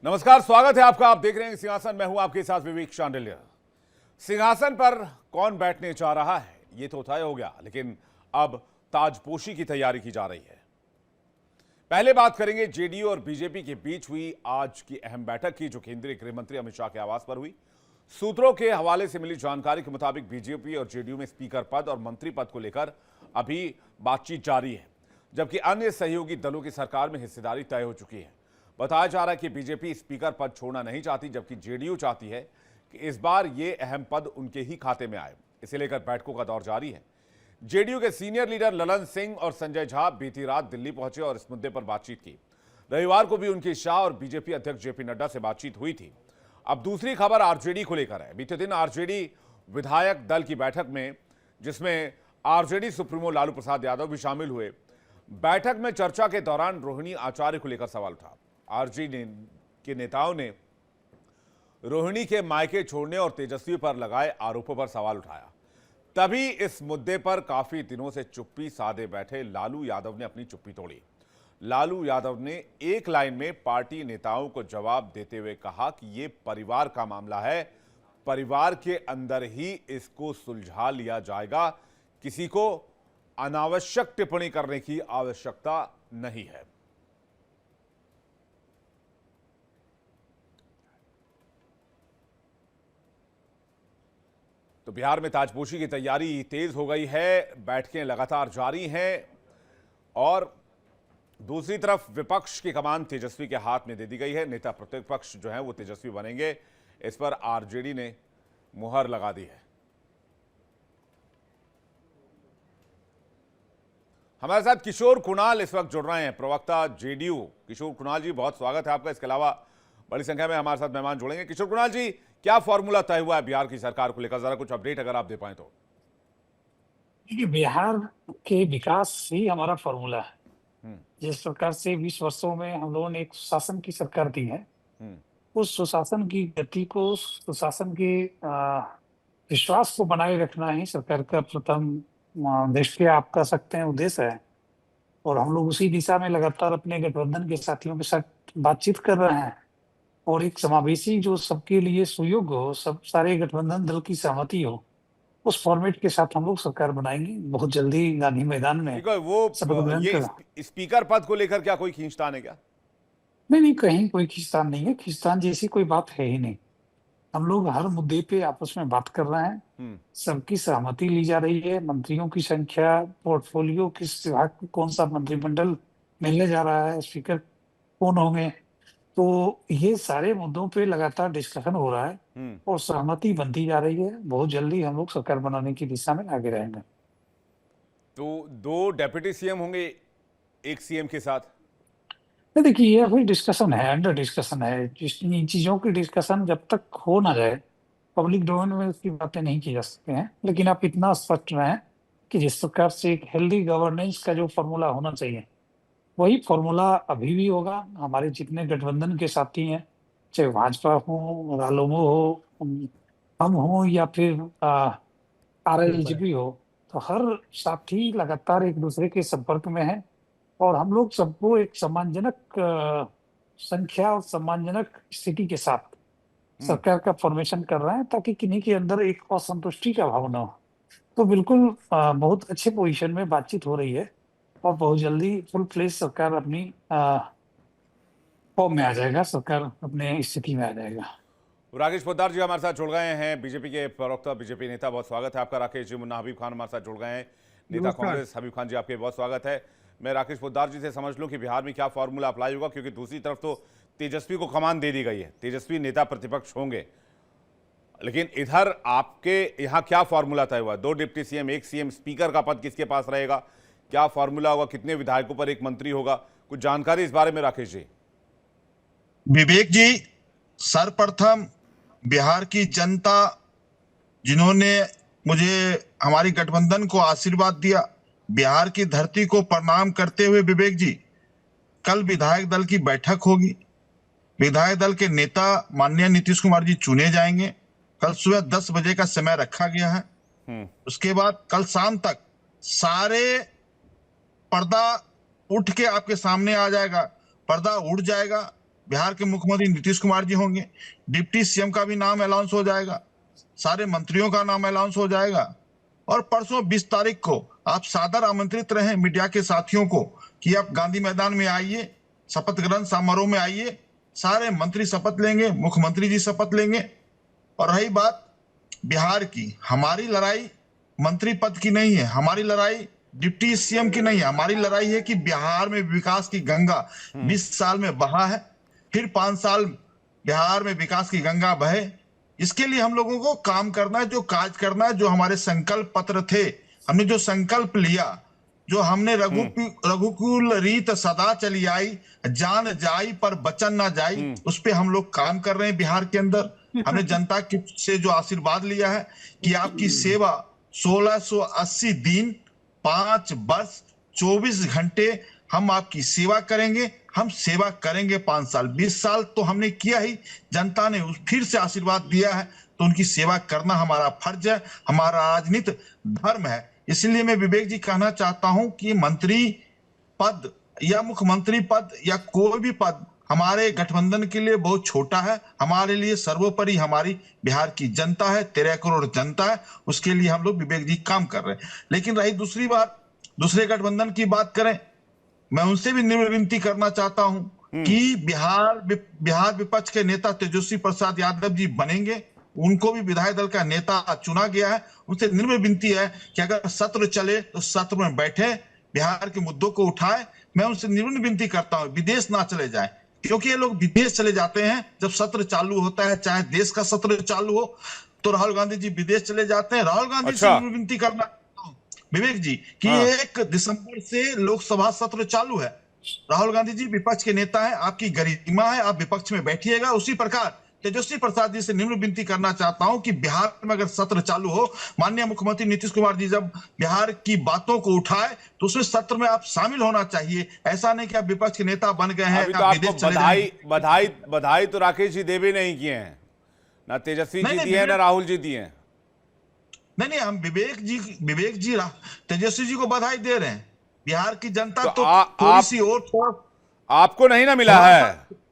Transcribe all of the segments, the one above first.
नमस्कार, स्वागत है आपका। आप देख रहे हैं सिंहासन। मैं हूं आपके साथ विवेक शांडिल्य। सिंहासन पर कौन बैठने जा रहा है ये तो तय हो गया, लेकिन अब ताजपोशी की तैयारी की जा रही है। पहले बात करेंगे जेडीयू और बीजेपी के बीच हुई आज की अहम बैठक की, जो केंद्रीय गृह मंत्री अमित शाह के आवास पर हुई। सूत्रों के हवाले से मिली जानकारी के मुताबिक बीजेपी और जेडीयू में स्पीकर पद और मंत्री पद को लेकर अभी बातचीत जारी है, जबकि अन्य सहयोगी दलों की सरकार में हिस्सेदारी तय हो चुकी है। बताया जा रहा है कि बीजेपी स्पीकर पद छोड़ना नहीं चाहती, जबकि जेडीयू चाहती है कि इस बार ये अहम पद उनके ही खाते में आए। इसे लेकर बैठकों का दौर जारी है। जेडीयू के सीनियर लीडर ललन सिंह और संजय झा बीती रात दिल्ली पहुंचे और इस मुद्दे पर बातचीत की। रविवार को भी उनकी शाह और बीजेपी अध्यक्ष जेपी नड्डा से बातचीत हुई थी। अब दूसरी खबर आरजेडी को लेकर है। बीते दिन आरजेडी विधायक दल की बैठक में, जिसमें आरजेडी सुप्रीमो लालू प्रसाद यादव भी शामिल हुए, बैठक में चर्चा के दौरान रोहिणी आचार्य को लेकर सवाल उठा। आरजेडी के नेताओं ने रोहिणी के मायके छोड़ने और तेजस्वी पर लगाए आरोपों पर सवाल उठाया। तभी इस मुद्दे पर काफी दिनों से चुप्पी साधे बैठे लालू यादव ने अपनी चुप्पी तोड़ी। लालू यादव ने एक लाइन में पार्टी नेताओं को जवाब देते हुए कहा कि ये परिवार का मामला है, परिवार के अंदर ही इसको सुलझा लिया जाएगा, किसी को अनावश्यक टिप्पणी करने की आवश्यकता नहीं है। तो बिहार में ताजपोशी की तैयारी तेज हो गई है, बैठकें लगातार जारी हैं और दूसरी तरफ विपक्ष की कमान तेजस्वी के हाथ में दे दी गई है। नेता प्रतिपक्ष जो है वो तेजस्वी बनेंगे, इस पर आरजेडी ने मुहर लगा दी है। हमारे साथ किशोर कुणाल इस वक्त जुड़ रहे हैं, प्रवक्ता जेडीयू। किशोर कुणाल जी, बहुत स्वागत है आपका। इसके अलावा बड़ी संख्या में हमारे साथ मेहमान जुड़ेंगे। किशोर कुणाल जी, क्या फॉर्मूला तय हुआ है बिहार की सरकार को लेकर? जरा कुछ अपडेट अगर आप दे पाए तो। देखिए, बिहार के विकास ही हमारा फॉर्मूला है। जिस प्रकार से 20 वर्षों में हम लोगों ने एक सुशासन की सरकार दी है, उस सुशासन की गति को, सुशासन के विश्वास को बनाए रखना ही सरकार का प्रथम दृष्टि आप कह सकते हैं उद्देश्य है। और हम लोग उसी दिशा में लगातार अपने गठबंधन के साथियों के साथ बातचीत कर रहे हैं और एक समावेशी जो सबके लिए सुयोग्य हो, सब सारे गठबंधन दल की सहमति हो, उस फॉर्मेट के साथ हम लोग सरकार बनाएंगे बहुत जल्दी गांधी मैदान में। वो ये स्पीकर पद को लेकर क्या कोई खींचतान है क्या? नहीं, कहीं कोई खींचतान नहीं है। खींचतान जैसी कोई बात है ही नहीं। हम लोग हर मुद्दे पे आपस में बात कर रहे हैं, सबकी सहमति ली जा रही है। मंत्रियों की संख्या, पोर्टफोलियो, किस विभाग को कौन सा मंत्रिमंडल मिलने जा रहा है, स्पीकर कौन होंगे, तो ये सारे मुद्दों पे लगातार डिस्कशन हो रहा है और सहमति बनती जा रही है। बहुत जल्दी हम लोग सरकार बनाने की दिशा में आगे रहेंगे। तो 2 डेप्यूटी सीएम होंगे एक सीएम के साथ? देखिए, ये अभी डिस्कशन है, अंडर डिस्कशन है। इन चीजों की डिस्कशन जब तक हो ना जाए, पब्लिक डोमेन में उसकी बातें नहीं की जा सकते हैं। लेकिन आप इतना स्पष्ट रहें कि जिस प्रकार से एक हेल्दी गवर्नेंस का जो फॉर्मूला होना चाहिए, वही फॉर्मूला अभी भी होगा। हमारे जितने गठबंधन के साथी हैं, चाहे भाजपा हो, रालोमो हो, हम हो या फिर आरएलजेपी हो, तो हर साथी लगातार एक दूसरे के संपर्क में है और हम लोग सबको एक सम्मानजनक संख्या और सम्मानजनक स्थिति के साथ सरकार का फॉर्मेशन कर रहे हैं, ताकि किन्हीं के अंदर एक असंतुष्टि का भाव न हो। तो बिल्कुल बहुत अच्छे पोजीशन में बातचीत हो रही है और बहुत जल्दी फुल फ्लेज सरकार अपनी फॉर्म में आ जाएगा, सरकार अपने स्थिति में आ जाएगा। राकेश पोद्दार जी हमारे साथ जुड़ गए हैं, बीजेपी के प्रवक्ता, बीजेपी नेता। बहुत स्वागत है आपका राकेश जी। मुन्ना हबीब खान हमारे साथ जुड़ गए हैं, नेता कांग्रेस। हबीब खान जी, आपके बहुत स्वागत है। मैं राकेश पोद्दार जी से समझ लूं कि बिहार में क्या फॉर्मूला अप्लाई होगा, क्योंकि दूसरी तरफ तो तेजस्वी को कमान दे दी गई है, तेजस्वी नेता प्रतिपक्ष होंगे, लेकिन इधर आपके यहाँ क्या फॉर्मूला तय हुआ? 2 डिप्टी सीएम, 1 सीएम, स्पीकर का पद किसके पास रहेगा, क्या फॉर्मूला होगा, कितने विधायकों पर एक मंत्री होगा? कुछ जानकारी इस बारे में राकेश जी। विवेक जी, सर्वप्रथम बिहार की जनता जिन्होंने मुझे, हमारी गठबंधन को आशीर्वाद दिया, बिहार की धरती को प्रणाम करते हुए विवेक जी, कल विधायक दल की बैठक होगी। विधायक दल के नेता माननीय नीतीश कुमार जी चुने जाएंगे। कल सुबह 10 बजे का समय रखा गया है। उसके बाद कल शाम तक सारे पर्दा उठ के आपके सामने आ जाएगा, पर्दा उड़ जाएगा बिहार के मुख्यमंत्री नीतीश कुमार जी होंगे, डिप्टी सीएम का भी नाम अनाउंस हो जाएगा, सारे मंत्रियों का नाम अनाउंस हो जाएगा। और परसों 20 तारीख को आप सादर आमंत्रित रहे मीडिया के साथियों को कि आप गांधी मैदान में आइए, शपथ ग्रहण समारोह में आइए, सारे मंत्री शपथ लेंगे, मुख्यमंत्री जी शपथ लेंगे। और रही बात बिहार की, हमारी लड़ाई मंत्री पद की नहीं है, हमारी लड़ाई डिप्टी सीएम की नहीं है, हमारी लड़ाई है कि बिहार में विकास की गंगा 20 साल में बहा है, फिर 5 साल बिहार में विकास की गंगा बहे। इसके लिए हम लोगों को काम करना है, जो काज करना है, जो हमारे संकल्प पत्र थे, हमने जो संकल्प लिया, जो हमने रघुकुल रीत सदा चली आई, जान जाई पर बचन ना जाई, उस पे हम लोग काम कर रहे हैं बिहार के अंदर। हमने जनता से जो आशीर्वाद लिया है कि आपकी सेवा 1680 दिन 5 वर्ष 24 घंटे हम आपकी सेवा करेंगे, हम सेवा करेंगे 5 साल 20 साल तो हमने किया ही, जनता ने फिर से आशीर्वाद दिया है तो उनकी सेवा करना हमारा फर्ज है, हमारा राजनीतिक धर्म है। इसलिए मैं विवेक जी कहना चाहता हूं कि मंत्री पद या मुख्यमंत्री पद या कोई भी पद हमारे गठबंधन के लिए बहुत छोटा है, हमारे लिए सर्वोपरि हमारी बिहार की जनता है, 13 करोड़ जनता है, उसके लिए हम लोग विवेक जी काम कर रहे हैं। लेकिन रही दूसरी बात, दूसरे गठबंधन की बात करें, मैं उनसे भी विनती करना चाहता हूं कि बिहार विपक्ष के नेता तेजस्वी प्रसाद यादव जी बनेंगे, उनको भी विधायक दल का नेता चुना गया है, उनसे निर्मल विनती है कि अगर सत्र चले तो सत्र में बैठे, बिहार के मुद्दों को उठाए। मैं उनसे निर्मल विनती करता हूं विदेश ना चले जाए, क्योंकि ये लोग विदेश चले जाते हैं जब सत्र चालू होता है, चाहे देश का सत्र चालू हो, तो राहुल गांधी जी विदेश चले जाते हैं। राहुल गांधी से विनती करना विवेक जी कि 1 दिसंबर से लोकसभा सत्र चालू है, राहुल गांधी जी विपक्ष के नेता है, आपकी गरिमा है, आप विपक्ष में बैठिएगा। उसी प्रकार तेजस्वी प्रसाद जी से निम्न विनती करना चाहता हूं कि बिहार में अगर सत्र चालू हो, माननीय मुख्यमंत्री नीतीश कुमार जी जब बिहार की बातों को उठाए तो उसमें सत्र में आप शामिल होना चाहिए। ऐसा नहीं कि आप विपक्ष के नेता बन गए हैं, तो आपको बधाई तो राकेश जी देवी नहीं किए हैं, ना तेजस्वी जी दिए हैं, ना राहुल जी दिए हैं। नहीं, हम विवेक जी तेजस्वी जी को बधाई दे रहे हैं। बिहार की जनता तो थोड़ी सी और आपको नहीं ना मिला है।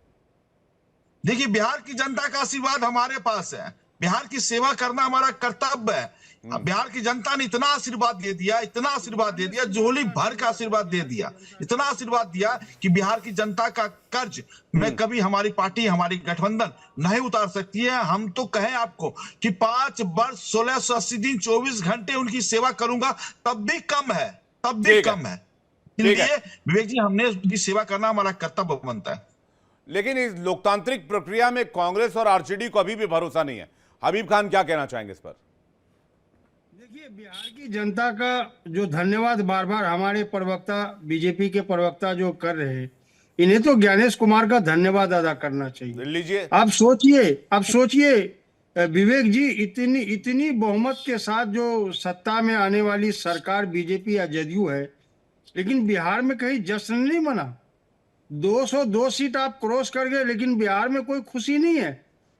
देखिए, बिहार की जनता का आशीर्वाद हमारे पास है, बिहार की सेवा करना हमारा कर्तव्य है। बिहार की जनता ने इतना आशीर्वाद दे दिया, इतना आशीर्वाद दे दिया, झोली भर का आशीर्वाद दे दिया, इतना आशीर्वाद दिया कि बिहार की जनता का कर्ज में कभी हमारी पार्टी, हमारी गठबंधन नहीं उतार सकती है। हम तो कहें आपको कि 5 वर्ष 1680 दिन 24 घंटे उनकी सेवा करूंगा, तब भी कम है, तब भी कम है। इसलिए विवेक जी, हमने उनकी सेवा करना हमारा कर्तव्य बनता है। लेकिन इस लोकतांत्रिक प्रक्रिया में कांग्रेस और आरजेडी को अभी भी भरोसा नहीं है। हबीब खान क्या कहना चाहेंगे इस पर? देखिए, बिहार की जनता का जो धन्यवाद बार बार हमारे प्रवक्ता, बीजेपी के प्रवक्ता जो कर रहे हैं, इन्हें तो ज्ञानेश कुमार का धन्यवाद अदा करना चाहिए। लीजिए, आप सोचिए विवेक जी, इतनी बहुमत के साथ जो सत्ता में आने वाली सरकार बीजेपी या जदयू है, लेकिन बिहार में कहीं जश्न नहीं मना। 202 सीट आप क्रॉस कर गए, लेकिन बिहार में कोई खुशी नहीं है,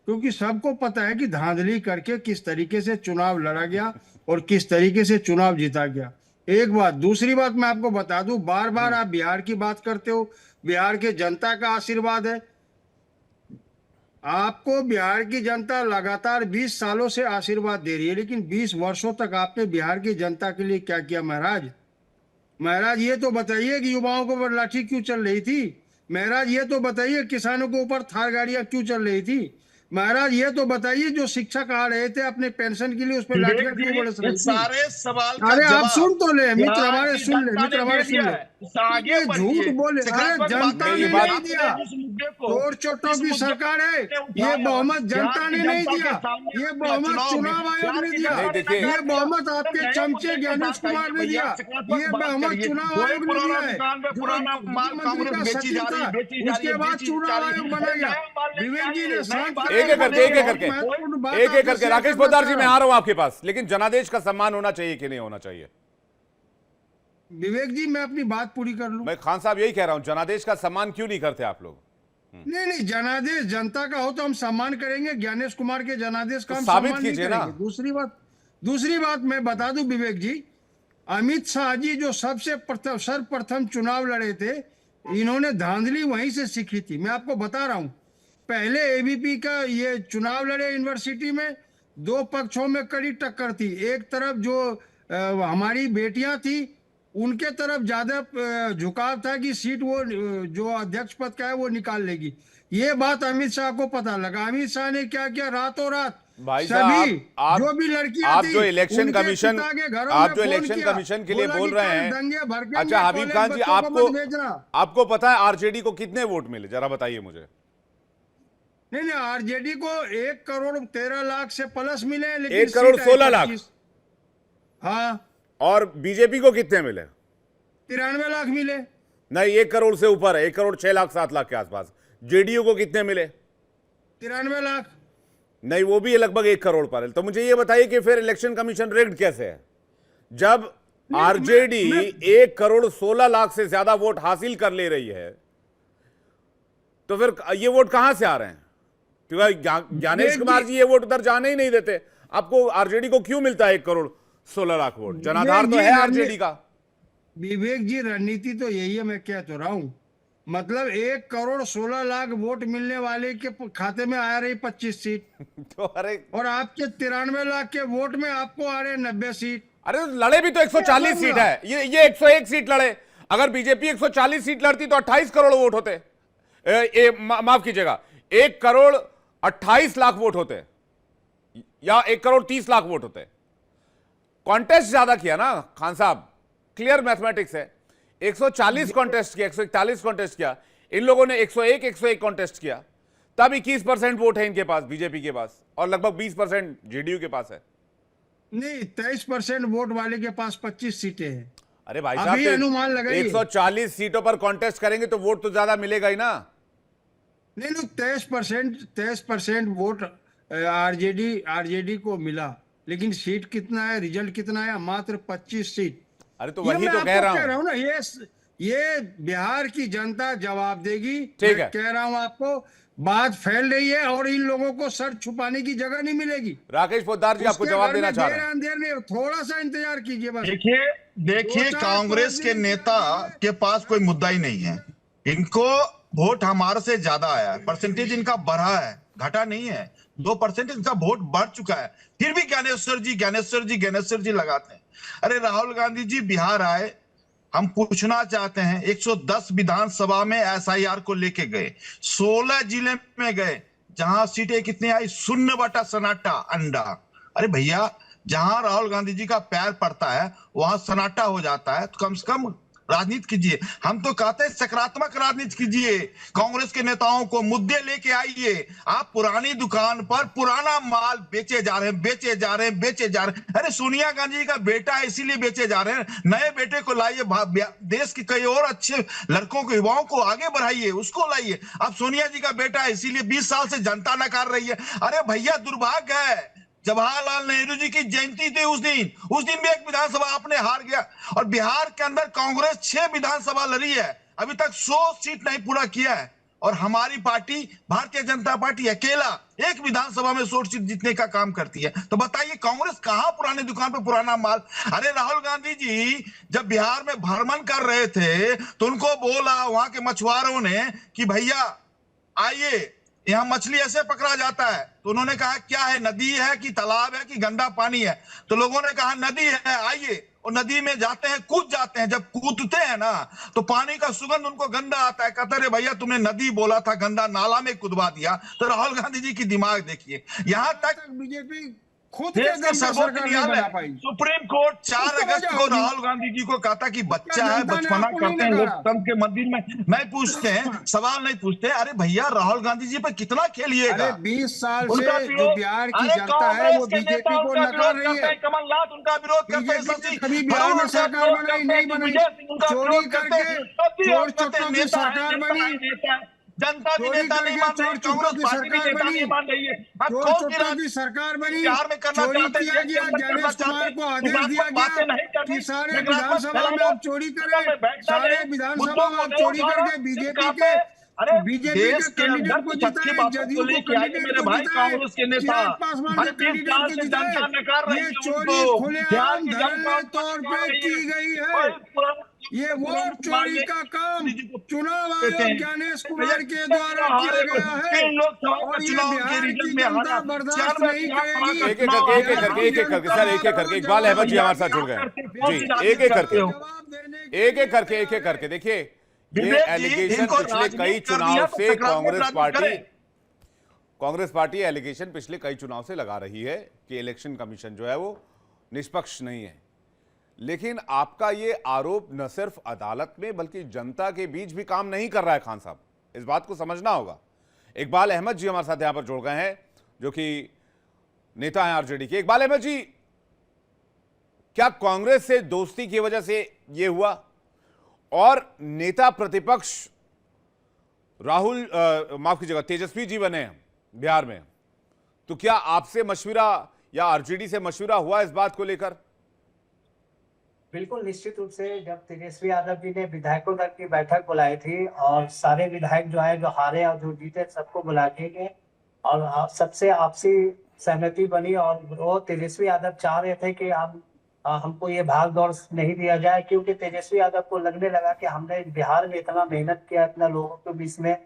क्योंकि सबको पता है कि धांधली करके किस तरीके से चुनाव लड़ा गया और किस तरीके से चुनाव जीता गया। एक बात। दूसरी बात मैं आपको बता दूं, बार बार आप बिहार की बात करते हो, बिहार के जनता का आशीर्वाद है। आपको बिहार की जनता लगातार 20 सालों से आशीर्वाद दे रही है, लेकिन 20 वर्षों तक आपने बिहार की जनता के लिए क्या किया महाराज? ये तो बताइए कि युवाओं को ऊपर लाठी क्यों चल रही थी? महाराज ये तो बताइए किसानों के ऊपर थार गाड़ियां क्यों चल रही थी? महाराज ये तो बताइए जो शिक्षक आ रहे थे अपने पेंशन के लिए उस पर लाठियां क्यों बरस रही थी? सारे सवाल का अरे आप सुन तो ले, बिहार मित्र हमारे की सुन ले, जनता मित्र ने हमारे दे सुन दिया ले। है। आगे ये झूठ बढ़िए। बोले, अरे सकारात्मक जनता बात ने करिए। नहीं दिया, इस मुद्दे को, चोर चोटों इस की मुद्दे सरकार है। को ये उठाया। बहुमत जनता बिहार की ने नहीं जनता के दिया, सामने ये बहुमत चुनाव आयोग ने दिया, नहीं, देखिए, ये बहुमत आपके चमचे ज्ञानेश कुमार ने दिया, ये बहुमत चुनाव आयोग ने दिया है। पुराना माल मुख्यमंत्री कांग्रेस का बेची सचिव जा रही था, है, बेची जा रही उसके है, बाद बेची जा चुनाव रही आयोग है। बना गया। विवेक जी ने शांत एक एक करके एक एक करके राकेश पोद्दार जी, मैं आ रहा हूं आपके पास, लेकिन जनादेश का सम्मान होना चाहिए कि नहीं होना चाहिए? विवेक जी, मैं अपनी बात पूरी कर लूं। मैं खान साहब यही कह रहा हूं, जनादेश का सम्मान क्यों नहीं करते आप लोग? नहीं, जनादेश जनता का हो तो हम सम्मान करेंगे, ज्ञानेश कुमार के जनादेश का हम साबित सम्मान नहीं कीजिए ना। करेंगे। दूसरी बात मैं बता दूं विवेक जी, अमित शाह जी जो सर्वप्रथम चुनाव लड़े थे, इन्होंने धांधली वहीं से सीखी थी। मैं आपको बता रहा हूं, पहले एबीपी का ये चुनाव लड़े यूनिवर्सिटी में, दो पक्षों में कड़ी टक्कर थी। एक तरफ जो हमारी बेटियां थी उनके तरफ ज्यादा झुकाव था कि सीट वो जो अध्यक्ष पद का है वो निकाल लेगी। ये बात अमित शाह को पता लगा। अमित शाह ने क्या किया, रातों रात भाई सभी साहब, जो भी लड़कियां आप थी जो इलेक्शन उनके कमीशन पिता के घरों आप में जो फोन इलेक्शन किया, कमीशन के लिए बोला बोल कि रहे कल हैं। दंगे भड़केंगे, अच्छा हबीब कॉलेज खान जी, बच्चों को मत भेजना। आपको पता है आरजेडी को कितने वोट मिले, जरा बताइए मुझे। नहीं नहीं, आरजेडी को 1,13,00,000 से प्लस मिले, लेकिन 1,16,00,000। 25। हाँ, और बीजेपी को कितने मिले? 93 लाख मिले। नहीं, 1 करोड़ से ऊपर है, 1,06,07,00,000 के आसपास। जेडीयू को कितने मिले? 93 लाख। नहीं, वो भी लगभग 1 करोड़ पर है। तो मुझे ये बताइए कि फिर इलेक्शन कमीशन रिग्ड कैसे है, जब आरजेडी 1,16,00,000 से ज्यादा वोट हासिल कर ले रही है, तो फिर ये वोट कहां से आ रहे हैं? क्योंकि ज्ञानेश कुमार जी ये वोट उधर जाने ही नहीं देते। आपको आरजेडी को क्यों मिलता है 1,16,00,000 वोट? जनाधार तो है आरजेडी का। विवेक जी, रणनीति तो यही है, मैं कह तो रहा हूं। मतलब 1,16,00,000 वोट मिलने वाले के खाते में आ रही 25 सीट, तो अरे और आपके 93 लाख के वोट में आपको आ रहे 90 सीट। अरे लड़े भी तो 140 सीट है, ये 101 सीट लड़े। अगर बीजेपी 140 सीट लड़ती तो 28 करोड़ वोट होते। माफ कीजिएगा, 1,28,00,000 वोट होते, या 1,30,00,000 वोट होते। कॉन्टेस्ट ज्यादा किया ना खान साहब, क्लियर मैथमेटिक्स है। 140 कॉन्टेस्ट किया, 141 कॉन्टेस्ट किया, इन लोगों ने 101 कॉन्टेस्ट किया, तब 21% वोट है इनके पास, बीजेपी के पास, और लगभग 20% जेडीयू के पास है। नहीं, 23% वोट वाले के पास 25 सीटें हैं। अरे भाई अभी साहब, अनुमान लगाइए। 140 सीटों पर कॉन्टेस्ट करेंगे तो वोट तो ज्यादा मिलेगा ही ना। नहीं नहीं, 23% वोट आरजेडी को मिला, लेकिन सीट कितना है, रिजल्ट कितना है? मात्र 25 सीट। अरे तो ये वही मैं तो आपको कह रहा हूं ना, ये बिहार की जनता जवाब देगी। ठीक मैं है। कह रहा हूं आपको, बात फैल रही है और इन लोगों को सर छुपाने की जगह नहीं मिलेगी। राकेश पोद्दार जी आपको उसके जवाब घर देना में चाह रहे हैं। देर नहीं, थोड़ा सा इंतजार कीजिए बस। देखिए 2-4 कांग्रेस के दिन नेता के पास कोई मुद्दा ही नहीं है। इनको वोट हमारे से ज्यादा आया है, परसेंटेज इनका बढ़ा है, घटा नहीं है। 2% इनका वोट बढ़ चुका है, फिर भी ज्ञानेश्वर जी लगाते हैं। अरे राहुल गांधी जी बिहार आए, हम पूछना चाहते हैं, 110 विधानसभा में एसआईआर को लेके गए, 16 जिले में गए, जहां सीटें कितनी आई? 0 सन्नाटा अंडा। अरे भैया, जहां राहुल गांधी जी का पैर पड़ता है वहां सन्नाटा हो जाता है, तो कम से कम राजनीति कीजिए। हम तो कहते हैं सकारात्मक राजनीति कीजिए, कांग्रेस के नेताओं को मुद्दे लेके आइए। आप पुरानी दुकान पर पुराना माल बेचे जा रहे हैं। अरे सोनिया गांधी जी का बेटा है इसीलिए बेचे जा रहे हैं, नए बेटे को लाइए, देश के कई और अच्छे लड़कों को, युवाओं को आगे बढ़ाइए, उसको लाइए। अब सोनिया जी का बेटा है इसीलिए 20 साल से जनता नकार रही है। अरे भैया, दुर्भाग्य है, जवाहरलाल नेहरू जी की जयंती थी उस दिन भी एक विधानसभा आपने हार गया। और बिहार के अंदर कांग्रेस 6 विधानसभा लड़ी है, अभी तक 100 सीट नहीं पूरा किया है, और हमारी पार्टी भारतीय जनता पार्टी अकेला एक विधानसभा में 100 सीट जीतने का काम करती है। तो बताइए कांग्रेस कहां पुरानी दुकान पे पुराना माल? अरे राहुल गांधी जी जब बिहार में भ्रमण कर रहे थे तो उनको बोला वहां के मछुआरों ने कि भैया आइए, यहाँ मछली ऐसे पकड़ा जाता है। तो उन्होंने कहा क्या है, नदी है कि तालाब है कि गंदा पानी है? तो लोगों ने कहा नदी है, आइए। और नदी में जाते हैं, कूद जाते हैं, जब कूदते हैं ना तो पानी का सुगंध उनको गंदा आता है। कहते रहे भैया तुमने नदी बोला था, गंदा नाला में कूदवा दिया। तो राहुल गांधी जी की दिमाग देखिए, यहां तक बीजेपी खुद देश का सर्वोच्च नहीं न्यायालय बना पाई। सुप्रीम कोर्ट 4 अगस्त को राहुल गांधी जी को कहा था कि बच्चा है, जनता ने बचपना आपको करते नहीं हैं, नकारा। लोकतंत्र के मंदिर में नहीं पूछते हैं, सवाल नहीं पूछते। अरे भैया, राहुल गांधी जी पे कितना खेलिएगा? अरे 20 साल से उनका जो विरोध, बिहार की अरे जनता है वो कांग्रेस के बीजेपी नेता को उनका नकार विरोध रही करते है। हैं, कमलनाथ उनका विरोध करते हैं, बीजेपी ने शशि कभी बिहार थरूर में उनका सरकार विरोध बनाई करते हैं, नहीं बनाई, विजय सिंह उनका चोरी विरोध करते करके हैं। तब भी चोर आप कहते हैं चक्कों की नेता है, सरकार जनता बनी, है, नेता है। जनता भी चोरी नेता नहीं करके मान रही, चोर चक्कों कांग्रेस की पार्टी भी सरकार नेता बनी, नहीं मान रही है। आप चोर कौन सी चक्कों की सरकार बनी, बिहार में करना चोरी चाहते हैं, किया देश के गया। अंदर करना ज्ञानेश चाहते कुमार हैं, को आदेश दिया नकारात्मक बातें गया नहीं करनी, कि सारे नकारात्मक विधानसभा में फैलाओ, आप चोरी सदन में करें, बैठना सारे नहीं, विधानसभा मुद्दों में को आप नहीं चोरी उठाना, करके सिर्फ बीजेपी कांपे। अरे देश के के अंदर कैंडिडेट को कुछ अच्छी जिताए, बातों को जदयू को लेके आइए कैंडिडेट मेरे को भाई जिताए, कांग्रेस के नेता। चिराग पासवान अरे के 20 कैंडिडेट साल को से जिताए। जनता नकार रही ये है चोरी उनको, बिहार खुलेआम की जनता धड़ल्ले उनको तौर नकार पे रही है। की गई है। कोई पुराना ये वोट चोरी का काम चुनाव देते आयोग हैं। ज्ञानेश कुमार के द्वारा किया गया है और ये बिहार की जनता बर्दाश्त नहीं करेगी। एक एक करके एक एक करके एक एक करके सर एक एक करके इकबाल अहमद जी हमारे साथ जुड़ गए हैं जी एक एक करके जवाब देने के एक एक करके एक एक करके देखिए ये एलिगेशन पिछले कई चुनाव से कांग्रेस पार्टी एलिगेशन पिछले कई चुनाव से लगा रही है कि इलेक्शन कमीशन जो है वो निष्पक्ष नहीं है, लेकिन आपका ये आरोप न सिर्फ अदालत में बल्कि जनता के बीच भी काम नहीं कर रहा है। खान साहब, इस बात को समझना होगा। इकबाल अहमद जी हमारे साथ यहां पर जुड़ गए हैं जो कि नेता हैं आरजेडी के। इकबाल अहमद जी, क्या कांग्रेस से दोस्ती की वजह से यह हुआ और नेता प्रतिपक्ष राहुल माफ कीजिएगा तेजस्वी जी बने हैं बिहार में, तो क्या आपसे मशविरा या आरजेडी से मशविरा हुआ इस बात को लेकर? बिल्कुल निश्चित रूप से जब तेजस्वी यादव जी ने विधायकों तक की बैठक बुलाई थी और सारे विधायक जो है जो हारे और जो जीते सबको बुला के गए और सबसे आपसी सहमति बनी और वो तेजस्वी यादव चाह रहे थे कि हमको ये भाग दौड़ नहीं दिया जाए, क्योंकि तेजस्वी यादव को लगने लगा कि हमने बिहार में इतना मेहनत किया, इतना लोगों के बीच में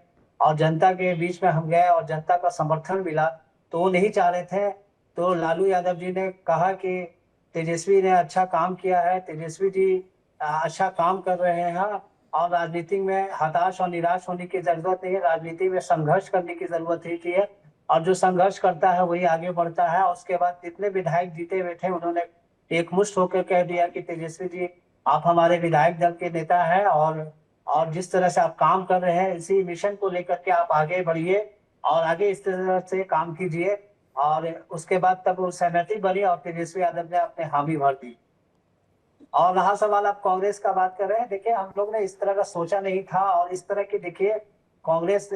और जनता के बीच में हम गए और जनता का समर्थन मिला, तो वो नहीं चाह रहे थे। तो लालू यादव जी ने कहा कि तेजस्वी ने अच्छा काम किया है, तेजस्वी जी अच्छा काम कर रहे हैं और राजनीति में हताश और निराश होने की जरूरत नहीं है, राजनीति में संघर्ष करने की जरूरत है और जो संघर्ष करता है वही आगे बढ़ता है। उसके बाद जितने विधायक जीते हुए थे उन्होंने एकमुश्त होकर कह दिया कि तेजस्वी जी आप हमारे विधायक दल के नेता हैं और जिस तरह से आप काम कर रहे हैं इसी मिशन को लेकर के आप आगे बढ़िए और आगे इस तरह से काम कीजिए। और उसके बाद तब वो सहमति बनी और तेजस्वी यादव ने अपने हामी भर दी। और रहा सवाल आप कांग्रेस का बात कर रहे हैं, देखिए हम लोग ने इस तरह का सोचा नहीं था और इस तरह की देखिए कांग्रेस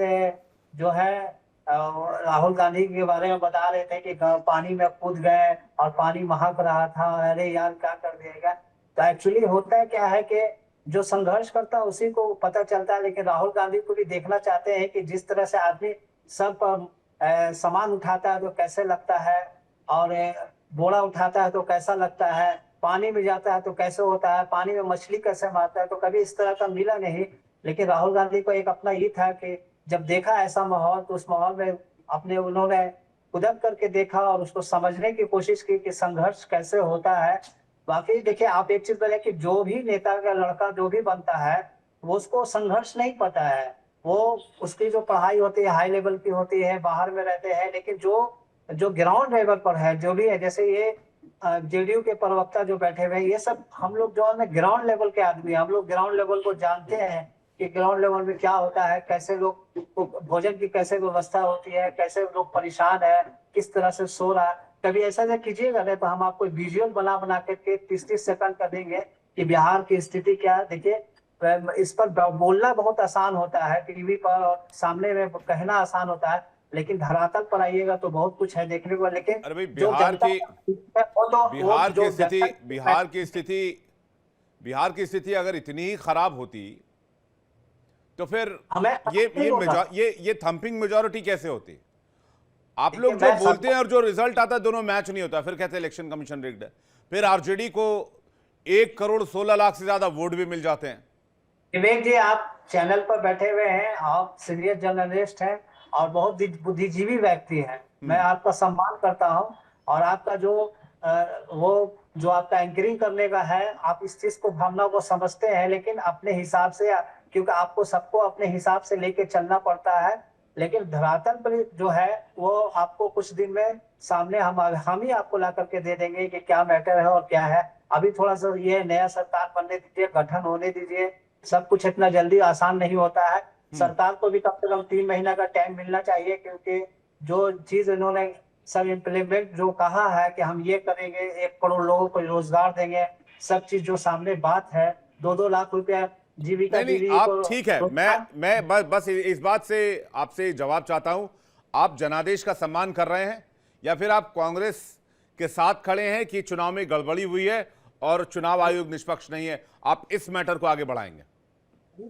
जो है राहुल गांधी के बारे में बता रहे थे कि पानी में कूद गए और पानी महक रहा था, अरे यार क्या कर दिएगा। तो एक्चुअली होता है क्या है कि जो संघर्ष करता है उसी को पता चलता है, लेकिन राहुल गांधी को भी देखना चाहते हैं कि जिस तरह से आदमी सब सामान उठाता है तो कैसे लगता है और बोरा उठाता है तो कैसा लगता है, पानी में जाता है तो कैसे होता है, पानी में मछली कैसे मारता है, तो कभी इस तरह का मिला नहीं। लेकिन राहुल गांधी को एक अपना ये था कि जब देखा ऐसा माहौल तो उस माहौल में उन्होंने कुदरत करके देखा और उसको समझने की कोशिश की कि संघर्ष कैसे होता है। बाकी देखिए आप एक चीज बोले कि जो भी नेता का लड़का जो भी बनता है वो उसको संघर्ष नहीं पता है, वो उसकी जो पढ़ाई होती है हाई लेवल की होती है, बाहर में रहते हैं, लेकिन जो ग्राउंड लेवल पर है जो भी है, जैसे ये जेडीयू के प्रवक्ता जो बैठे हुए हैं ये सब हम लोग जो है ग्राउंड लेवल के आदमी, हम लोग ग्राउंड लेवल को जानते हैं कि ग्राउंड लेवल में क्या होता है, कैसे लोग भोजन की कैसे व्यवस्था होती है, कैसे लोग परेशान है, किस तरह से सो रहा है। कभी ऐसा नहीं कीजिएगा नहीं तो हम आपको विजुअल बना करके 30-30 सेकंड कर देंगे कि बिहार की स्थिति क्या है। देखिए इस पर बोलना बहुत आसान होता है, टीवी पर और सामने में कहना आसान होता है, लेकिन धरातल पर आइएगा तो बहुत कुछ है देखने को। लेकिन अरे भाई बिहार की स्थिति अगर इतनी ही खराब होती तो फिर ये थंपिंग मेजॉरिटी कैसे होती? आप लोग जो बोलते हैं और जो रिजल्ट आता है दोनों मैच नहीं होता, फिर कहते हैं इलेक्शन कमीशन रिग्ड है, फिर आरजेडी को 1,16,00,000 से ज्यादा वोट भी मिल जाते हैं। विवेक जी आप चैनल पर बैठे हुए हैं, आप सीनियर जर्नलिस्ट हैं और बहुत बुद्धिजीवी व्यक्ति हैं, मैं आपका सम्मान करता हूं और आपका जो आपका एंकरिंग करने का है, आप इस चीज को भावना को समझते हैं, लेकिन अपने हिसाब से, क्योंकि आपको सबको अपने हिसाब से लेके चलना पड़ता है। लेकिन धरातल पर जो है वो आपको कुछ दिन में सामने हम ही आपको ला करके दे देंगे कि क्या मैटर है और क्या है। अभी थोड़ा सा ये नया सरकार बनने दीजिए, गठन होने दीजिए, सब कुछ इतना जल्दी आसान नहीं होता है। सरकार को भी कम से कम 3 महीना का टाइम मिलना चाहिए, क्योंकि जो चीज इन्होंने सब इम्प्लीमेंट जो कहा है कि हम ये करेंगे, 1 करोड़ लोगों को रोजगार देंगे, सब चीज जो सामने बात है, 2-2 लाख रुपया जीविका आप ठीक है, मैं बस इस बात से आपसे जवाब चाहता हूं, आप जनादेश का सम्मान कर रहे हैं या फिर आप कांग्रेस के साथ खड़े हैं कि चुनाव में गड़बड़ी हुई है और चुनाव आयोग निष्पक्ष नहीं है, आप इस मैटर को आगे बढ़ाएंगे? अभी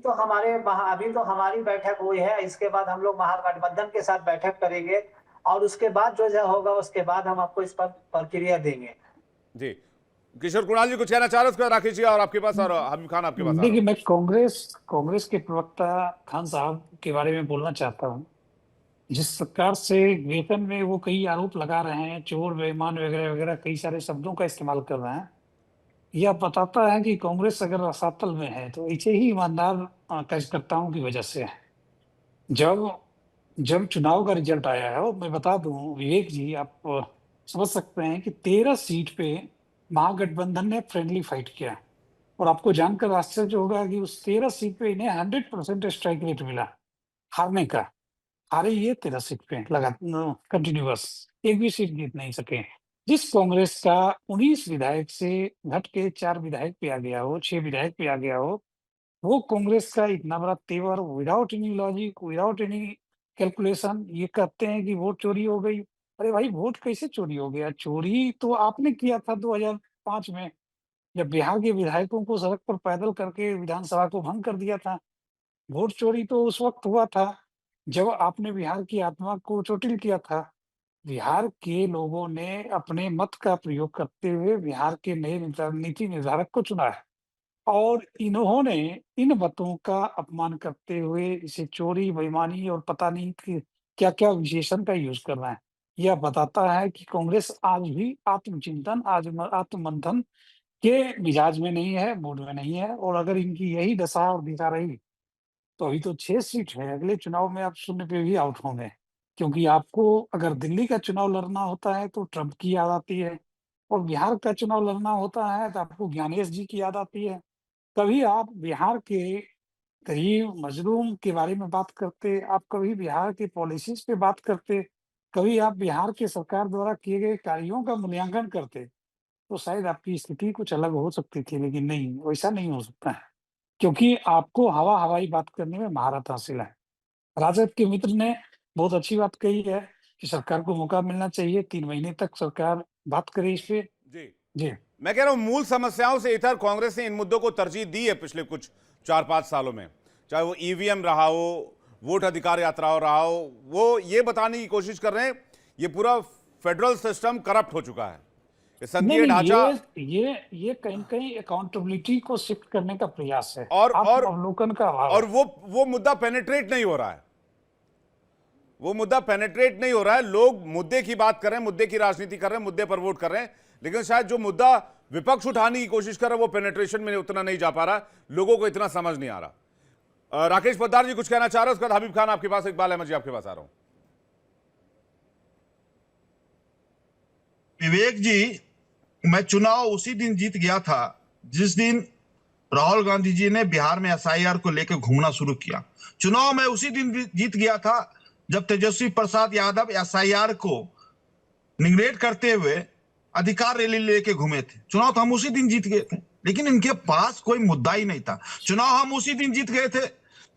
तो हमारी बैठक हुई है, इसके बाद हम लोग महागठबंधन के साथ बैठक करेंगे और उसके बाद जो होगा उसके बाद हम आपको इस पर प्रक्रिया देंगे। जी, किशोर कुणाल जी कुछ कहना चाह रहे हैं उसके बाद राकेश जी और आपके पास और हबीब खान आपके पास आ रहा देखिए, हूं। मैं कांग्रेस के प्रवक्ता खान साहब के बारे में बोलना चाहता हूँ। जिस प्रकार से वेतन में वो कई आरोप लगा रहे हैं, चोर बेईमान वगैरह वगैरह कई सारे शब्दों का इस्तेमाल कर रहे हैं, यह बताता है कि कांग्रेस अगर रसातल में है तो ऐसे ही ईमानदार कार्यकर्ताओं की वजह से है। जब जब चुनाव का रिजल्ट आया है, और मैं बता दूं विवेक जी, आप समझ सकते हैं कि 13 सीट पे महागठबंधन ने फ्रेंडली फाइट किया, और आपको जानकर आश्चर्य होगा कि उस 13 सीट पे इन्हें 100% स्ट्राइक रेट मिला हारने का। हारे ये 13 सीट पे लगा कंटिन्यूअस, एक भी सीट जीत नहीं सके। जिस कांग्रेस का 19 विधायक से घट के 4 विधायक पे आ गया हो, 6 विधायक पे आ गया हो, वो कांग्रेस का इतना बड़ा तेवर, without any logic, without any calculation, ये कहते हैं कि वोट चोरी हो गई। अरे भाई, वोट कैसे चोरी हो गया? चोरी तो आपने किया था 2005 में, जब बिहार के विधायकों को सड़क पर पैदल करके विधानसभा को भंग कर दिया था। वोट चोरी तो उस वक्त हुआ था जब आपने बिहार की आत्मा को चोटिल किया था। बिहार के लोगों ने अपने मत का प्रयोग करते हुए बिहार के नए नीति निर्धारक को चुना है, और इन्होंने इन मतों का अपमान करते हुए इसे चोरी, बेईमानी और पता नहीं कि क्या-क्या विशेषण का यूज़ कर रहे हैं। यह बताता है कि कांग्रेस आज भी आत्मचिंतन, आत्ममंथन के मिजाज में नहीं है, मूड में नहीं है, और अगर इनकी यही दशा और दिशा रही तो अभी तो 6 सीट है, अगले चुनाव में आप शून्य पे भी आउट होंगे। क्योंकि आपको अगर दिल्ली का चुनाव लड़ना होता है तो ट्रम्प की याद आती है, और बिहार का चुनाव लड़ना होता है तो आपको ज्ञानेश जी की याद आती है। कभी आप बिहार के गरीब मजलूम के बारे में बात करते, आप कभी बिहार की पॉलिसीज़ पे बात करते, कभी आप बिहार के सरकार द्वारा किए गए कार्यों का मूल्यांकन करते, तो शायद आपकी स्थिति कुछ अलग हो सकती थी, लेकिन नहीं, वैसा नहीं हो सकता है। क्योंकि आपको हवा-हवाई बात करने में महारत हासिल है। राजद के मित्र ने बहुत अच्छी बात कही है कि सरकार को मौका मिलना चाहिए, 3 महीने तक सरकार बात करे इस पे। जी, जी। मैं कह रहा हूं मूल समस्याओं से इधर कांग्रेस ने इन मुद्दों को तरजीह दी है पिछले कुछ 4-5 सालों में, चाहे वो ईवीएम रहा हो, वोट अधिकार यात्रा रहा हो। वो ये बताने की कोशिश कर रहे हैं ये पूरा फेडरल सिस्टम करप्ट हो चुका है, ये नहीं, संघीय नहीं, ढांचा। ये कहीं न कहीं अकाउंटेबिलिटी को शिफ्ट करने का प्रयास है। और और आत्म-अवलोकन का अभाव और है। वो मुद्दा पेनिट्रेट नहीं हो रहा है, वो मुद्दा पेनिट्रेट नहीं हो रहा है। लोग मुद्दे की बात कर रहे हैं, मुद्दे की राजनीति कर रहे हैं, मुद्दे पर वोट कर रहे हैं, लेकिन शायद जो मुद्दा विपक्ष उठाने की कोशिश कर रहा है वो पेनिट्रेशन में उतना नहीं जा पा रहा, लोगों को इतना समझ नहीं आ रहा। राकेश पोद्दार जी कुछ कहना चाह रहे हैं, उसके बाद हबीब खान आपके पास, इकबाल अहमद जी आपके पास आ रहा हूं। विवेक जी, मैं चुनाव उसी दिन जीत गया था जिस दिन राहुल गांधी जी ने बिहार में एसआईआर को लेकर घूमना शुरू किया। चुनाव में उसी दिन जीत गया था जब तेजस्वी प्रसाद यादव एसआईआर को निग्लेक्ट करते हुए अधिकार रैली लेके घूमे थे। चुनाव तो हम उसी दिन जीत गए थे, लेकिन इनके पास कोई मुद्दा ही नहीं था। चुनाव हम उसी दिन जीत गए थे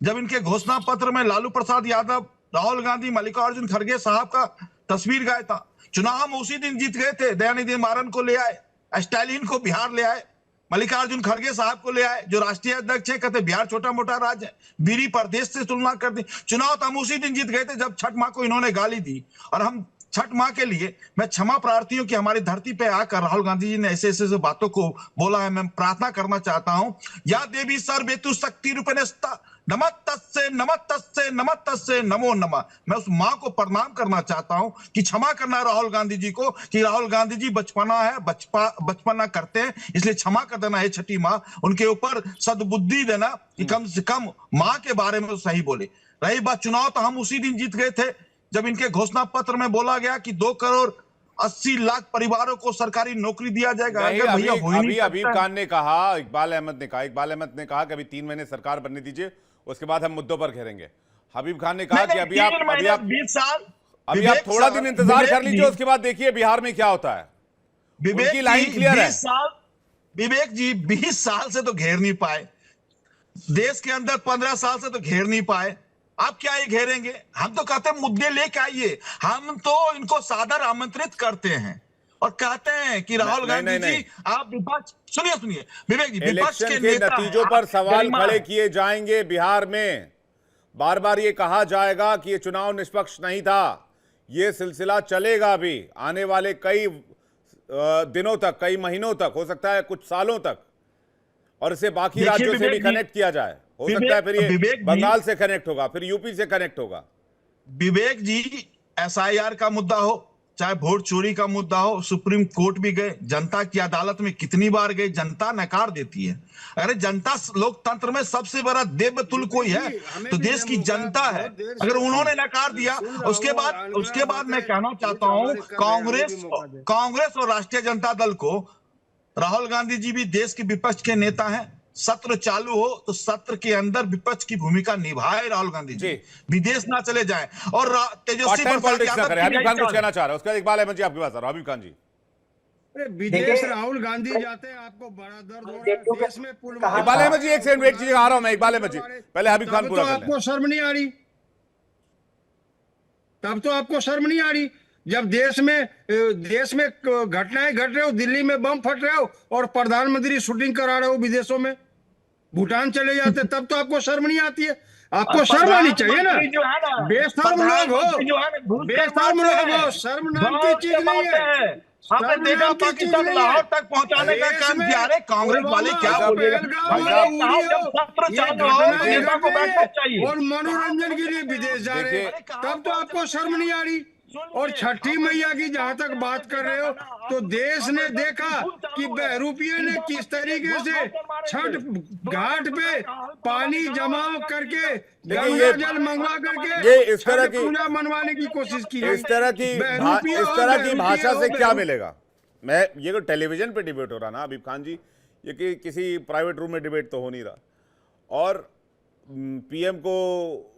जब इनके घोषणा पत्र में लालू प्रसाद यादव, राहुल गांधी, मल्लिकार्जुन खड़गे साहब का तस्वीर गाया था। चुनाव हम उसी दिन जीत गए थे, दयानिधि मारन को ले आए, स्टालिन को बिहार ले आए, मल्लिकार्जुन खड़गे साहब को ले आए जो राष्ट्रीय अध्यक्ष है, कहते बिहार छोटा मोटा राज्य है, बीरी प्रदेश से तुलना कर दी। चुनाव तो हम उसी दिन जीत गए थे जब छठ माँ को इन्होंने गाली दी, और हम छठ माँ के लिए मैं क्षमा प्रार्थी हूं कि हमारी धरती पे आकर राहुल गांधी जी ने ऐसे ऐसे बातों को बोला है। मैं प्रार्थना करना चाहता हूं, या देवी सर्वेतु शक्ति रूपेणस्ता नमस्तस्से नमस्तस्से नमस्तस्से नमो नमः। मैं उस माँ को प्रणाम करना चाहता हूं कि क्षमा करना राहुल गांधी जी को, कि राहुल गांधी जी बचपना है, बचपना करते हैं, इसलिए क्षमा कर देना है छठी माँ, उनके ऊपर सद्बुद्धि देना कि कम से कम माँ के बारे में तो सही बोले। रही बात चुनाव, तो हम उसी दिन जीत गए थे जब इनके घोषणा पत्र में बोला गया कि 2 करोड़ 80 लाख परिवारों को सरकारी नौकरी दिया जाएगा। नहीं, अगर भैया हो ही अभी नहीं हबीब सकता। खान ने कहा, इकबाल अहमद ने कहा कि अभी 3 महीने सरकार बनने दीजिए, उसके बाद हम मुद्दों पर घेरेंगे। हबीब खान ने कहा कि अभी आप 20 साल, अभी आप थोड़ा दिन इंतजार कर लीजिए, उसके बाद देखिए बिहार में क्या होता है। उनकी लाइन क्लियर है। विवेक जी 20 साल से तो घेर नहीं पाए, देश के अंदर 15 साल से तो घेर नहीं पाए, आप क्या ये घेरेंगे? हम तो कहते हैं मुद्दे लेके आइए, हम तो इनको सादर आमंत्रित करते हैं और कहते हैं कि राहुल गांधी जी, आप विपक्ष, सुनिए विवेक जी, विपक्ष इलेक्शन के के नेता नतीजों पर सवाल खड़े किए जाएंगे बिहार में, बार बार ये कहा जाएगा कि ये चुनाव निष्पक्ष नहीं था, ये सिलसिला चलेगा भी। आने वाले कई दिनों तक, कई महीनों तक, हो सकता है कुछ सालों तक, और इसे बाकी देखिए राज्यों से भी विवेक जी, कनेक्ट किया जाए। हो सकता है फिर ये विवेक जी, बंगाल से कनेक्ट होगा, फिर यूपी से कनेक्ट होगा। विवेक जी, एसआईआर का मुद्दा हो, चाहे वोट चोरी का मुद्दा हो, सुप्रीम कोर्ट भी गए, जनता की अदालत में कितनी बार गए, जनता नकार देती है। अरे जनता लोकतंत्र में सबसे बड़ा देवतुल्य कोई है तो देश की जनता है। अगर उन्होंने नकार दिया, उसके बाद मैं कहना चाहता हूं कांग्रेस और राष्ट्रीय जनता दल को, राहुल गांधी जी भी देश के विपक्ष के नेता हैं। सत्र चालू हो तो सत्र के अंदर विपक्ष की भूमिका निभाए राहुल गांधी जी, विदेश ना चले जाएं और तेजस्वी पॉलिटिक्स ना करें। हबीब खान कुछ कहना चाह रहा है, उसके बाद इकबाल अहमद जी आपके पास आ रहा हूं। हबीब खान जी, अरे विदेश राहुल गांधी जाते हैं, आपको बड़ा दर्द हो रहा है। देश में इकबाल अहमद जी एक सेकंड वेट कीजिए, आ रहा हूं मैं। इकबाल अहमद जी, पहले हबीब खान पूरा कर लें। आपको शर्म नहीं आ रही? तब तो आपको शर्म नहीं आ रही जब देश में घटनाएं घट रहे हो, दिल्ली में बम फट रहे हो और प्रधानमंत्री शूटिंग करा रहे हो विदेशों में, भूटान चले जाते, तब तो आपको शर्म नहीं आती है। आपको शर्म आनी चाहिए ना। बेशर्म लोग हो, शर्म नाम की चीज नहीं है। आपने देखा पाकिस्तान लाहौर तक पहुंचाने का काम किया। अरे कांग्रेस वाले क्या बोलिएगा, जब सत्र चालू हो तो नेता को बैठना चाहिए। और मनोरंजन के लिए विदेश जा रहे हैं, तब तो आपको शर्म नहीं आ रही। और छठी मैया की जहां तक बात कर रहे हो, तो देश ने देखा कि बहरूपिया ने किस तरीके से छठ घाट पे पानी जमाव करके, गंगा जल मंगवा करके ये इस तरह की पूजा मनवाने की कोशिश की। इस तरह की भाषा से क्या मिलेगा? मैं ये तो टेलीविजन पे डिबेट हो रहा ना हबीब खान जी, ये किसी प्राइवेट रूम में डिबेट तो हो नहीं रहा। और पीएम को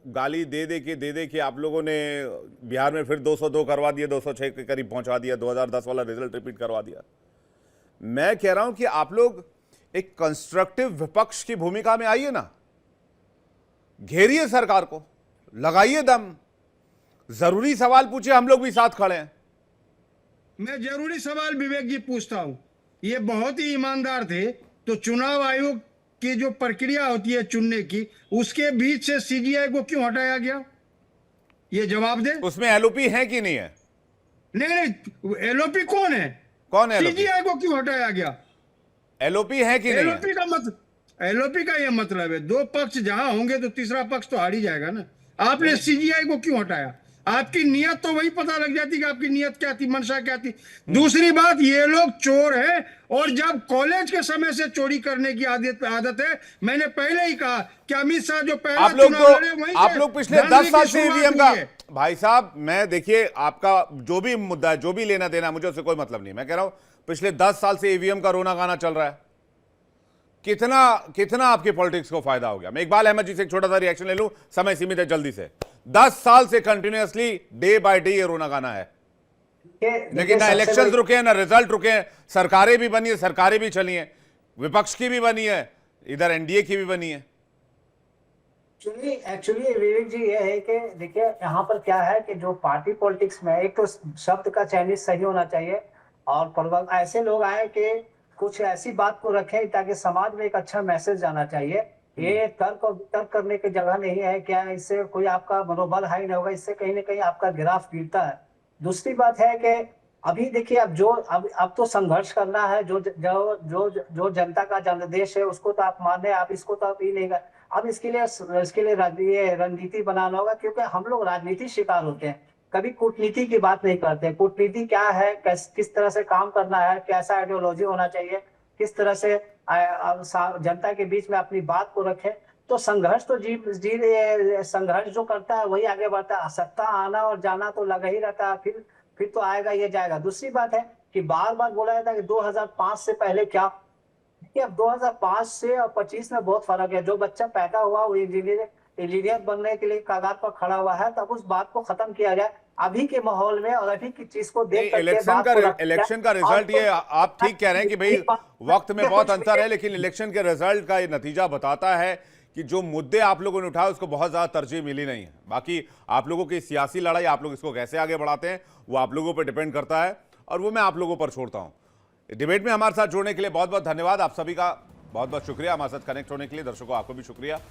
गाली दे दे के आप लोगों ने बिहार में फिर 202 करवा दिया, 206 के करीब पहुंचा दिया, 2010 वाला रिजल्ट रिपीट करवा दिया। मैं कह रहा हूं कि आप लोग एक कंस्ट्रक्टिव विपक्ष की भूमिका में आइए ना, घेरिए सरकार को, लगाइए दम, जरूरी सवाल पूछिए, हम लोग भी साथ खड़े हैं। मैं जरूरी सवाल विवेक जी पूछता हूं। ये बहुत ही ईमानदार थे, तो चुनाव आयोग की जो प्रक्रिया होती है चुनने की, उसके बीच से सीजीआई को क्यों हटाया गया? ये जवाब दे। उसमें एलओपी है कि नहीं है? नहीं, एलओपी कौन है? सीजीआई को क्यों हटाया गया? एलओपी है कि नहीं? एलओपी का ये मतलब है, दो पक्ष जहां होंगे तो तीसरा पक्ष तो हार ही जाएगा ना। आपने सीजीआई को क्यों हटाया? आपकी नियत तो वही पता लग जाती कि आपकी नियत क्या थी, मंशा क्या थी। दूसरी बात, ये लोग चोर हैं, और जब कॉलेज के समय से चोरी करने की आदत है। मैंने पहले ही कहा कि अमित शाह जो पहला चुनाव लड़े, वहीं से आप लोग पिछले 10 साल से ईवीएम का, भाई साहब मैं देखिए, आपका जो भी मुद्दा है, जो भी लेना देना, मुझे उससे कोई मतलब नहीं। मैं कह रहा हूं पिछले 10 साल से ईवीएम का रोना गाना चल रहा है। कितना आपके पॉलिटिक्स को फायदा हो गया? मैं इकबाल अहमद जी से एक छोटा सा रिएक्शन ले लूं, समय सीमित है, जल्दी से। 10 साल से कंटिन्यूअसली डे बाय डे ये रोना गाना है, लेकिन ना इलेक्शंस रुके हैं, ना रिजल्ट रुके हैं। सरकारें भी बनी है, सरकारें भी चली हैं, विपक्ष की भी बनी है, इधर एनडीए की भी बनी है। एक्चुअली विवेक जी ये है कि देखिए यहाँ पर क्या है कि जो पार्टी पॉलिटिक्स में, एक तो शब्द का चयन सही होना चाहिए, और ऐसे लोग आए कि कुछ ऐसी बात को रखें ताकि समाज में एक अच्छा मैसेज जाना चाहिए। ये तर्क और वितर्क करने की जगह नहीं है। क्या इससे कोई आपका मनोबल हाई नहीं होगा? इससे कहीं ना कहीं आपका गिराफ गिरता है। दूसरी बात है कि अभी देखिए, अब तो संघर्ष करना है। जो जनता का जनादेश है उसको तो आप माने, आप इसको तो आप ही नहीं कर। अब इसके लिए रणनीति बनाना होगा, क्योंकि हम लोग राजनीति शिकार होते हैं, कभी कूटनीति की बात नहीं करते। कूटनीति क्या है, किस तरह से काम करना है, कैसा आइडियोलॉजी होना चाहिए, किस तरह से जनता के बीच में अपनी बात को रखें। तो संघर्ष तो संघर्ष जो करता है वही आगे बढ़ता है। सत्ता आना और जाना तो लगा ही रहता है, फिर तो आएगा, ये जाएगा। दूसरी बात है कि बार बार बोला जाता है कि 2005 से पहले क्या, कि अब 2005 से और 25 में बहुत फर्क है। जो बच्चा पैदा हुआ वो इंजीनियर बनने के लिए कगार पर खड़ा हुआ है, तब उस बात को खत्म किया जाए। अभी के माहौल में और अभी की चीज को देख करके इलेक्शन का रिजल्ट, ये आप ठीक कह रहे हैं कि भाई वक्त में बहुत अंतर है, लेकिन इलेक्शन के रिजल्ट का ये नतीजा बताता है कि जो मुद्दे आप लोगों ने उठाए उसको बहुत ज्यादा तरजीह मिली नहीं है। बाकी आप लोगों की सियासी लड़ाई, आप लोग इसको कैसे आगे बढ़ाते हैं वो आप लोगों पर डिपेंड करता है, और वो मैं आप लोगों पर छोड़ता हूं। डिबेट में हमारे साथ जुड़ने के लिए बहुत बहुत धन्यवाद। आप सभी का बहुत बहुत शुक्रिया, हमारे साथ कनेक्ट होने के लिए। दर्शकों आपको भी शुक्रिया।